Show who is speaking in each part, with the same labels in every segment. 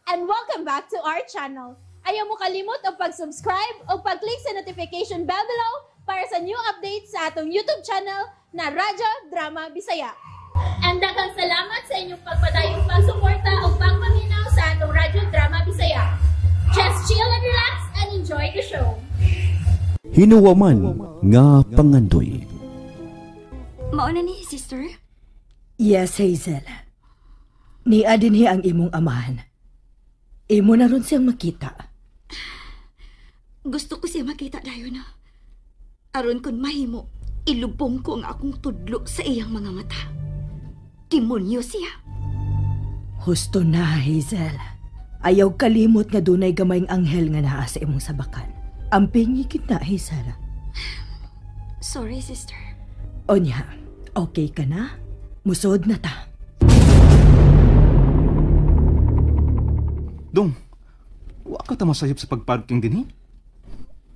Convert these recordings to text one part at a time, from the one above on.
Speaker 1: and welcome back to our channel. Ayaw mo kalimot o pag-subscribe o pag-click sa notification bell below para sa new updates sa atong YouTube channel na Radyo Drama Bisaya. And daghang salamat sa inyong pagpadayong pagsuporta o pagpaminaw sa atong Radyo Drama Bisaya. Just chill and relax and enjoy the show.
Speaker 2: Hinuwaman nga pangandoy.
Speaker 3: Mauna ni, sister?
Speaker 4: Yes, Hazel. Niya dinhi ang imong amahan. Imo na ron siyang makita.
Speaker 3: Gusto ko siya makita dayon na. Aron kon mahimo, ilubong ko ang akong tudlo sa iyang mga mata. Demonyo siya.
Speaker 4: Husto na, Hazel. Ayaw kalimot nga dunay gamayng anghel nga naa sa imong sabakan. Amping kita, Hazel.
Speaker 3: Sorry, sister.
Speaker 4: Onya, okay ka na? Musod na ta.
Speaker 5: Dong, wa ka ta masayop sa pagparking din,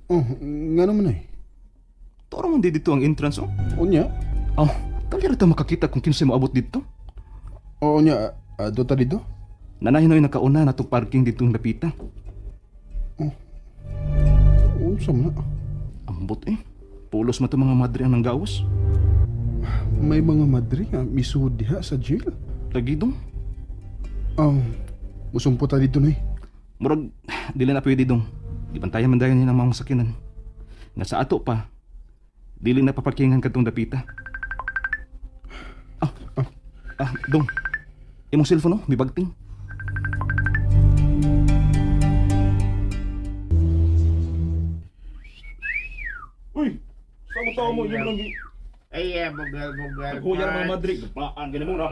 Speaker 6: Oh, nga naman eh.
Speaker 5: Toro man dito ang entrance, oh.
Speaker 6: Unya?
Speaker 5: Oh, kalira ta makakita kung kinsa mo abot dito.
Speaker 6: Oo niya, do ta dito?
Speaker 5: Nanahinoy nakauna na itong parking ditong lapita.
Speaker 6: Unsa man na?
Speaker 5: Ambot eh. Pulos mo itong mga madre ang nanggawas.
Speaker 6: May mga madre nga misud diha sa jail.
Speaker 5: Lagi, Dong.
Speaker 6: Musumpo ta dito na eh.
Speaker 5: Murag, dili na pwede, Dong. Di bantayan man dayon ang mga sakinan. Nga sa ato pa, dili na paparkingan katong dapita. Dong. Imong cellphone, oh, may bagting. Uy! Saan mo tao mo? Yung lang
Speaker 7: Ay, bugal.
Speaker 5: Huyar mga madrig. Paan, ganyan mo na.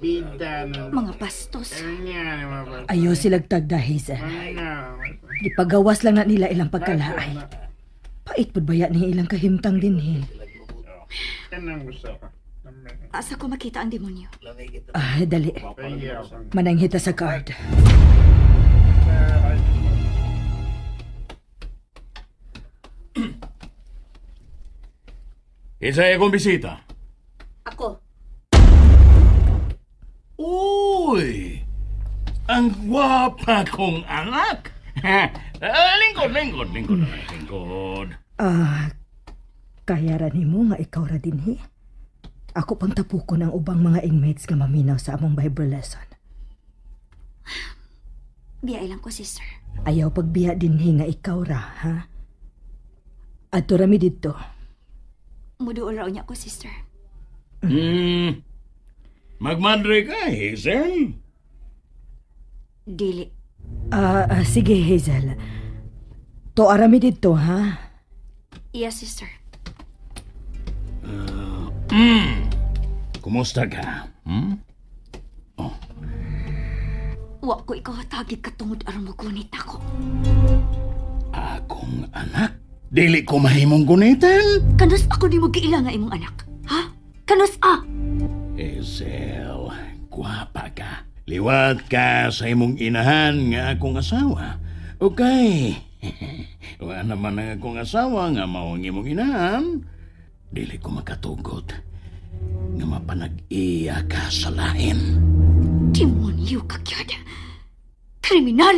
Speaker 7: Bida na.
Speaker 3: Mga bastos.
Speaker 4: Ayaw silag tagda, Hazel. Ipagawas lang na nila ilang pagkalaay. Pait pud baya ni ilang kahimtang din, he.
Speaker 7: Kanang gusto ka.
Speaker 3: Asa ko makita ang demonyo?
Speaker 4: Dali. Mananghita sa card.
Speaker 8: Isa akong bisita.
Speaker 3: Ako.
Speaker 8: Uy! Ang gwapa kong anak! Lingkod.
Speaker 4: Kaya ra nimo nga ikaw ra dinhi. Ako pang tapuko ng ubang mga inmates nga maminaw sa among Bible lesson.
Speaker 3: Biyay lang ko, sister.
Speaker 4: Ayaw pagbiya dinhi nga ikaw ra, ha? Adto rami didto.
Speaker 3: Muduol raw niya ko, sister.
Speaker 8: Magmadre ka, Hazel?
Speaker 3: Dili.
Speaker 4: Sige, Hazel. To arami didto, ha?
Speaker 3: Yes, sister.
Speaker 8: Kumusta ka?
Speaker 3: Wa ko ikaw hatagi katungod aron mo gunit ako.
Speaker 8: Akong anak? Dili ko mahimong gunitan?
Speaker 3: Kanus ako di mo giila nga imong anak. Ha? Kanus
Speaker 8: Hazel, gwapa ka. Liwat ka sa imong inahan nga akong asawa. Okay. Wa naman ang akong asawa nga mao ang imong inahan. Dili ko makatugot nga mapanag-iya ka sa lain.
Speaker 3: Demonyo ka kyad. Kriminal.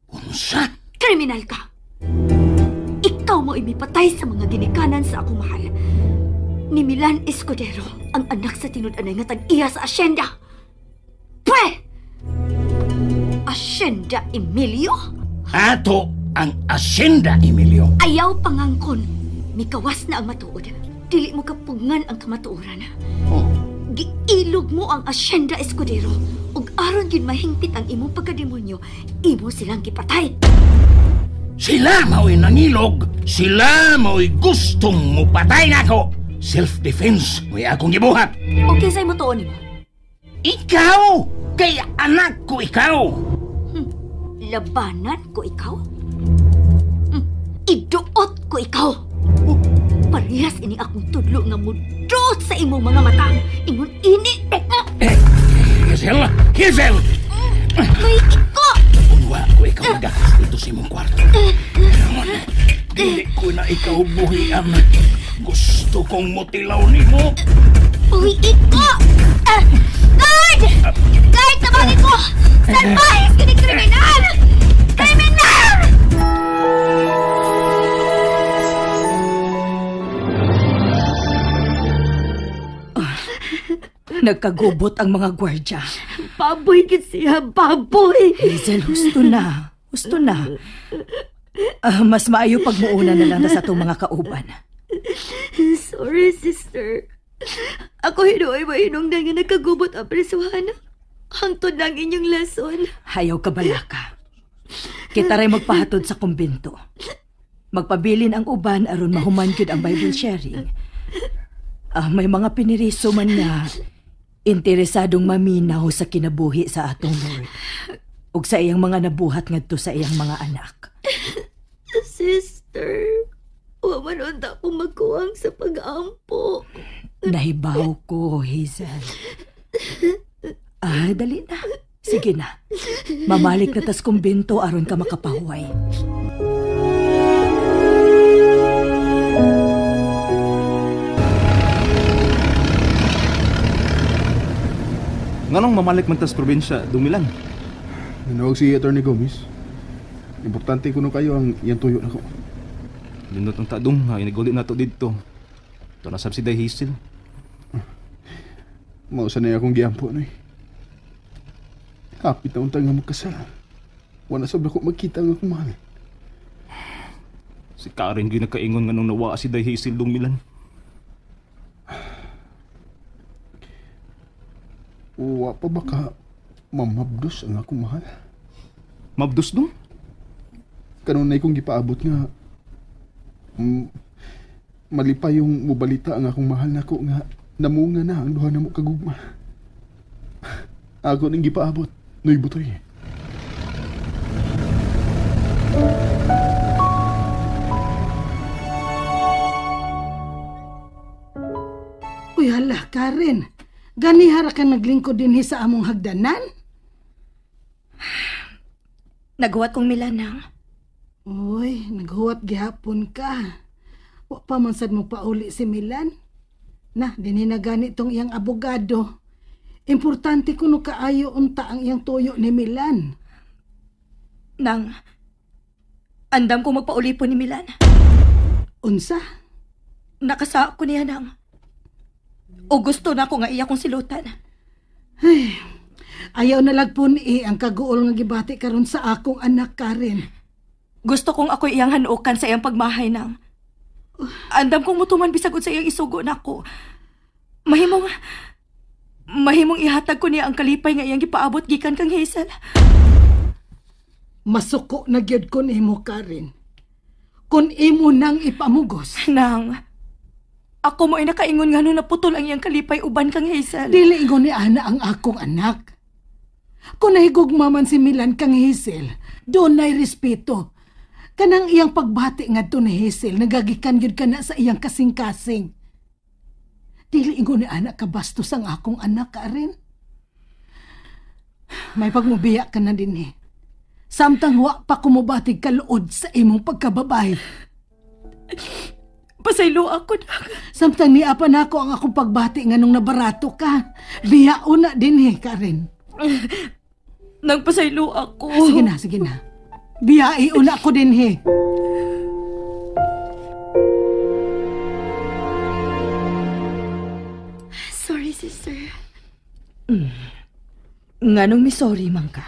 Speaker 8: Unsa?
Speaker 3: Kriminal ka. Ikaw mo imipatay sa mga ginikanan sa akong mahal. Ni Milan Escudero, ang anak sa tinud-anay nga tag-iya sa asyenda. Pwe! Asyenda Emilio?
Speaker 8: Ato ang asyenda, Emilio.
Speaker 3: Ayaw pangangkon. Mikawas na ang matuod. Dili mo kapungan ang kamatuoran. Giilog mo ang asyenda Escudero. Ug aron yun mahingpit ang imong pagkademonyo, imo silang gipatay.
Speaker 8: Sila mao'y nangilog. Sila mao'y gustong mupatay na ako. Self-defense mo'y akong gibuhat.
Speaker 3: Okay sa'y mo tuon mo?
Speaker 8: Ikaw! Kay anak ko ikaw!
Speaker 3: Labanan ko ikaw? Iduot ko ikaw! Parehas ini akong tudlo nga mudot sa imong mga mata. Ingon ini!
Speaker 8: Hazel!
Speaker 3: May iko!
Speaker 8: Unwa ko ikaw nagakas dito sa imong kwarto. Dili ko na ikaw buhian. Gusto kong mutilaw ni mo.
Speaker 3: Uy, iko! Guard! Guard, tabangin ko!
Speaker 4: Nagkagubot ang mga gwardya.
Speaker 3: Baboy gid siya, baboy.
Speaker 4: Hazel, husto na. Husto na. Mas maayo pag muuna na lang na sa itong mga kauban.
Speaker 3: Sorry, sister. Ako hinuoy mahinungdan nga nagkagubot ang presuhan. Hangtod ng inyong lason.
Speaker 4: Hayaw ka balaka. Kita rin magpahatod sa kumbento. Magpabilin ang uban aron mahuman gyud ang Bible sharing. May mga piniriso man na interesadong maminaw sa kinabuhi sa atong Lord ug sa iyang mga nabuhat ngadto sa iyang mga anak.
Speaker 3: Sister, wa man unta ko magkuwang sa pag-ampo.
Speaker 4: Nahibaw ko, Hazel. Dali na. Sige na. Mamalik na tas kumbento aron ka makapahuway.
Speaker 5: Nganong mamalik man tas probinsya, Dumilan?
Speaker 6: Nanawag si Atty. Gomez. Importante kuno kayo ang iyang tuyo na ko.
Speaker 5: Lindot ang tadong nga, inigulit na to dito. Ito na si Day Hazel.
Speaker 6: Mausan na akong giampo na eh. Kapit na untang nga magkasal. Wala sobra ko magkita nga akong mahal.
Speaker 5: Si Karen gyud nakaingon nga nung nawa si Day Hazel, Dumilan. Wa pa baka mamabdos ang akong mahal. Mabdos dong?
Speaker 6: Kanunay kong gipaabot nga malipay yung mubalita ang akong mahal na ko nga namunga na ang duha na mo kagugma. Ako ning gipaabot, Noy Butoy.
Speaker 9: Uy hala, Karen. Ganihara ka naglingkod din sa among hagdanan?
Speaker 4: Naghuwat kong milanang.
Speaker 9: Uy, naghuwat gihapon ka. Wa pa man sad mo pauli si Milan. Na, dinhi na gani tong iyang abogado. Importante kuno kaayo unta ang iyang tuyo ni Milan.
Speaker 4: Nang, andam ko magpauli po ni Milan.
Speaker 9: Unsa?
Speaker 4: Nakasa ko niya nang. O gusto na ko nga iya kong silutan.
Speaker 9: Ay, ayaw na lagpon ang kaguol nga gibati karon sa akong anak, Karen.
Speaker 4: Gusto kong ako iyang hanukan sa iyang pagmahay nang. Andam kong mutuman bisagod sa iyang isugo na ko. Mahimong ihatag ko niya ang kalipay nga iyang gipaabot gikan kang Hazel.
Speaker 9: Masuko na gyud ko nimo, Karen. Kun imo nang ipamugos.
Speaker 4: Nang, ako mo ay nakaingon nga nung naputol ang iyang kalipay uban kang Hazel.
Speaker 9: Dili ingon ni ana ang akong anak. Kung nahigugma man si Milan kang Hazel, doon na'y respeto. Kanang iyang pagbati nga to ni Hazel, nagagikan yun ka na sa iyang kasing-kasing. Dili ingon ni ana kabastos ang akong anak, Karen. May pagmubiya ka na din eh. Samtang wa pa kumubatig kaluod sa imong pagkababay.
Speaker 4: Pasaylo ako na.
Speaker 9: Samtang niapan ako ang akong pagbati nga nung nabarato ka. Biyao na din eh, Karen.
Speaker 4: Nang pasaylo ako.
Speaker 9: Sige na. Biyao na ako din eh.
Speaker 3: Sorry, sister.
Speaker 4: Nganong mi sorry man ka?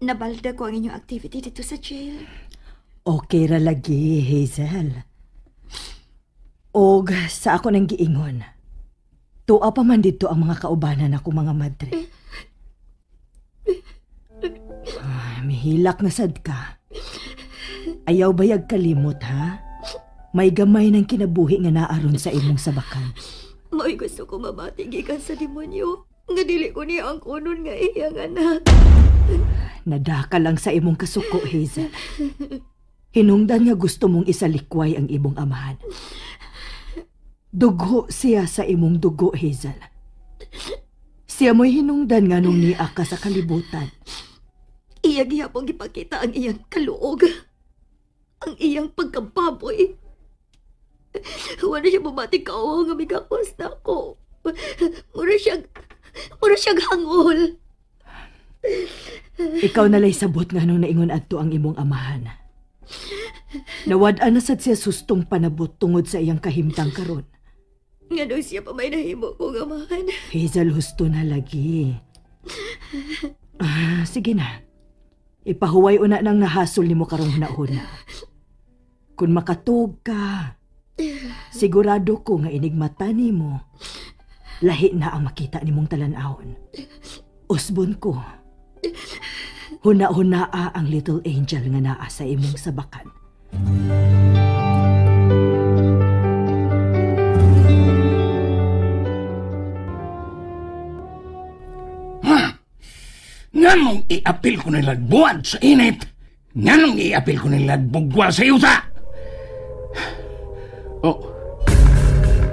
Speaker 3: Nabalda ko ang inyong activity dito sa jail.
Speaker 4: Okay ra lagi, Hazel. Og sa ako nang giingon, tuwa pa man dito ang mga kaubanan ako mga madre. Mihilak na sad ka. Ayaw bayag kalimot, ha? May gamay ng kinabuhi nga naaron sa imong sabakan.
Speaker 3: May gusto ko mabati gikan sa demonyo. Nga dili ko niya ang kunon nga iyang anak.
Speaker 4: Nadaka lang sa imong kasuko, Hazel. Hinungdan nga gusto mong isalikway ang imong amahan. Dugo siya sa imong dugo, Hazel. Siya mo'y hinungdan nga nung niya ka sa kalibutan.
Speaker 3: Iya gihapon gipakita ang iyang kaluog. Ang iyang pagkababoy. Wala siya bumating kao nga migakos na ako. Mura siyang hangol.
Speaker 4: Ikaw nalay sabot nga nung naingon adto ang imong amahan. Nawad-an na sad siya sustong panabot tungod sa iyang kahimtang karon.
Speaker 3: Nga daw siya pa may nahimo ko gamahan.
Speaker 4: Hazel, husto na lagi. Sige na. Ipahuway una nang nahasol ni mo karong huna-huna. Kung makatug ka, sigurado ko nga inigmata ni mo, lahi na ang makita ni mong talanahon. Usbon ko, huna-hunaa ang little angel nga naa sa imong sabakan.
Speaker 8: Nganong iapil ko nila buwan sa init? Nganong iapil ko nila bugwa sa yuta? Oh,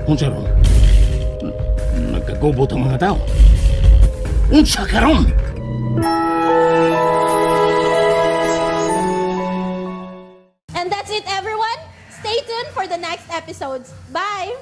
Speaker 8: unsa ron? Nagkagubot ang mga tao. Unsa ka ron?
Speaker 1: And that's it, everyone. Stay tuned for the next episodes. Bye!